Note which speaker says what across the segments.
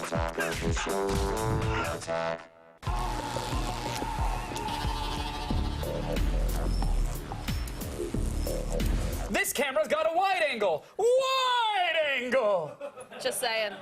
Speaker 1: This camera's got a wide angle! Wide angle!
Speaker 2: Just saying.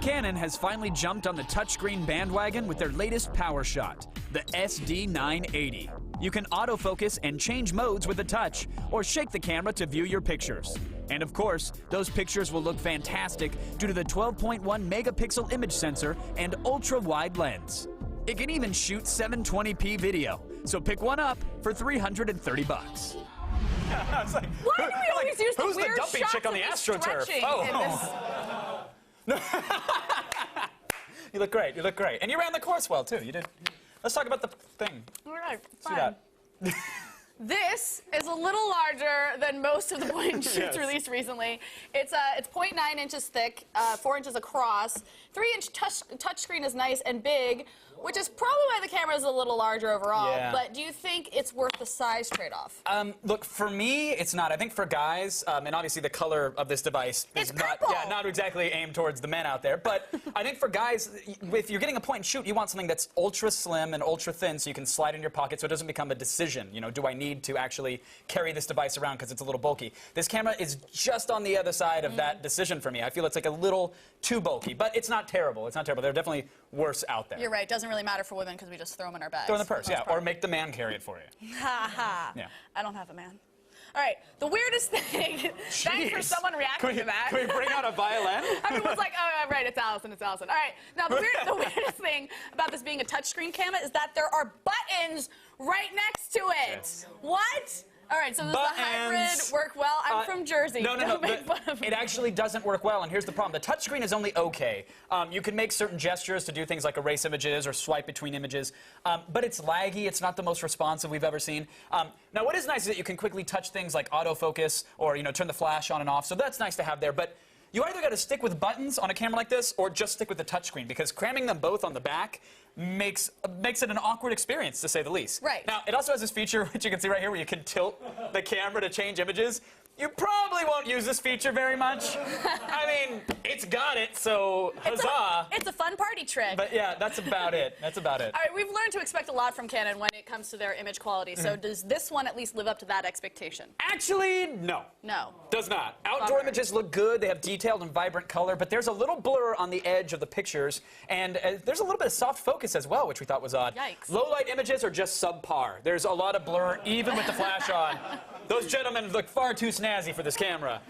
Speaker 3: Canon has finally jumped on the touchscreen bandwagon with their latest power shot, the SD980. You can autofocus and change modes with a touch, or shake the camera to view your pictures. And of course, those pictures will look fantastic due to the 12.1 megapixel image sensor and ultra-wide lens. It can even shoot 720p video, so pick one up for $330.
Speaker 1: I was like,
Speaker 2: Why do we always use the
Speaker 1: who's
Speaker 2: weird
Speaker 1: the dumpy
Speaker 2: shots
Speaker 1: chick on the
Speaker 2: of me
Speaker 1: AstroTurf?
Speaker 2: stretching
Speaker 1: Oh.
Speaker 2: in this-
Speaker 1: You look great. You look great. And you ran the course well, too. You did. Let's talk about the thing.
Speaker 2: All right,
Speaker 1: See
Speaker 2: fine.
Speaker 1: that.
Speaker 2: This is a little larger than most of the point-and-shoots
Speaker 1: Yes.
Speaker 2: released recently. It's 0.9 inches thick, 4 inches across. 3-inch touchscreen is nice and big, which is probably why the camera is a little larger overall.
Speaker 1: Yeah.
Speaker 2: But do you think it's worth the size trade-off?
Speaker 1: Look, for me, it's not. I think for guys, and obviously the color of this device is not exactly aimed towards the men out there. But I think for guys, if you're getting a point and shoot, you want something that's ultra slim and ultra thin, so you can slide in your pocket, so it doesn't become a decision. You know, do I need to actually carry this device around because it's a little bulky? This camera is just on the other side of that decision for me. I feel it's like a little too bulky, but it's not terrible. It's not terrible. There are definitely worse out there.
Speaker 2: You're right. It doesn't really matter for women because we just throw them in our bags.
Speaker 1: Throw in the purse, yeah, or make the man carry it for you.
Speaker 2: Ha ha.
Speaker 1: Yeah.
Speaker 2: I don't have a man. All right, the weirdest thing, thanks for someone reacting to that.
Speaker 1: Can we bring out a violin?
Speaker 2: Everyone's like, oh, right, it's Allison, it's Allison. All right, now the weirdest thing about this being a touchscreen camera is that there are buttons right next to it.
Speaker 1: Yes.
Speaker 2: What? All right, so does the hybrid work well? I'm from Jersey.
Speaker 1: No.
Speaker 2: Don't make fun of me.
Speaker 1: It actually doesn't work well, and here's the problem. The touchscreen is only okay. You can make certain gestures to do things like erase images or swipe between images, but it's laggy. It's not the most responsive we've ever seen. Now, what is nice is that you can quickly touch things like autofocus or, turn the flash on and off, so that's nice to have there. But you either got to stick with buttons on a camera like this or just stick with the touchscreen, because cramming them both on the back makes it an awkward experience, to say the least.
Speaker 2: Right.
Speaker 1: Now, it also has this feature, which you can see right here, where you can tilt the camera to change images. You probably won't use this feature very much. I mean, it's got it, so huzzah.
Speaker 2: It's a fun party trick.
Speaker 1: But yeah, that's about it. That's about it.
Speaker 2: All right, we've learned to expect a lot from Canon when it comes to their image quality. So does this one at least live up to that expectation?
Speaker 1: Actually, no.
Speaker 2: No.
Speaker 1: Does not. Outdoor images look good. They have detailed and vibrant color, but there's a little blur on the edge of the pictures, and there's a little bit of soft focus as well, which we thought was odd.
Speaker 2: Yikes.
Speaker 1: Low light images are just subpar. There's a lot of blur, even with the flash on. Those gentlemen look far too snazzy for this camera.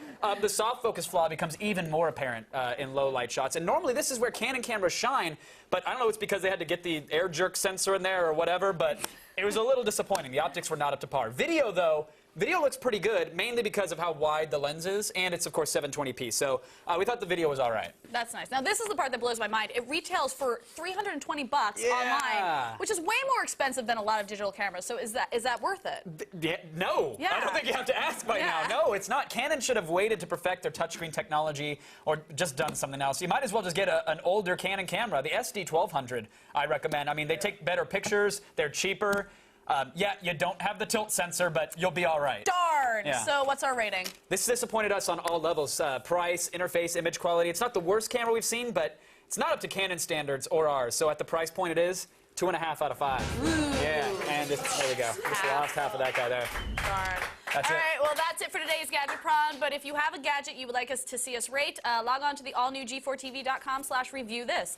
Speaker 1: The soft focus flaw becomes even more apparent in low light shots. And normally this is where Canon cameras shine, but I don't know, it's because they had to get the air jerk sensor in there or whatever, but it was a little disappointing. The optics were not up to par. Video, though, video looks pretty good, mainly because of how wide the lens is, and it's, of course, 720p. So we thought the video was all right.
Speaker 2: That's nice. Now, this is the part that blows my mind. It retails for $320 online, which is way more expensive than a lot of digital cameras. So is that worth it?
Speaker 1: No.
Speaker 2: Yeah.
Speaker 1: I don't think you have to ask by now. No, it's not. Canon should have waited to perfect their touchscreen technology or just done something else. You might as well just get an older Canon camera. The SD1200, I recommend. I mean, they take better pictures. They're cheaper. Yeah, you don't have the tilt sensor, but you'll be all right.
Speaker 2: Darn!
Speaker 1: Yeah.
Speaker 2: So what's our rating?
Speaker 1: This disappointed us on all levels. Price, interface, image quality. It's not the worst camera we've seen, but it's not up to Canon standards or ours. So at the price point it is, 2.5 out of 5.
Speaker 2: Ooh.
Speaker 1: Yeah, and there we go. Just lost half of that guy there.
Speaker 2: Darn.
Speaker 1: That's
Speaker 2: all
Speaker 1: it.
Speaker 2: right, well, that's it for today's Gadget Prawn. But if you have a gadget you would like us to see us rate, log on to the allnew G4TV.com/review this.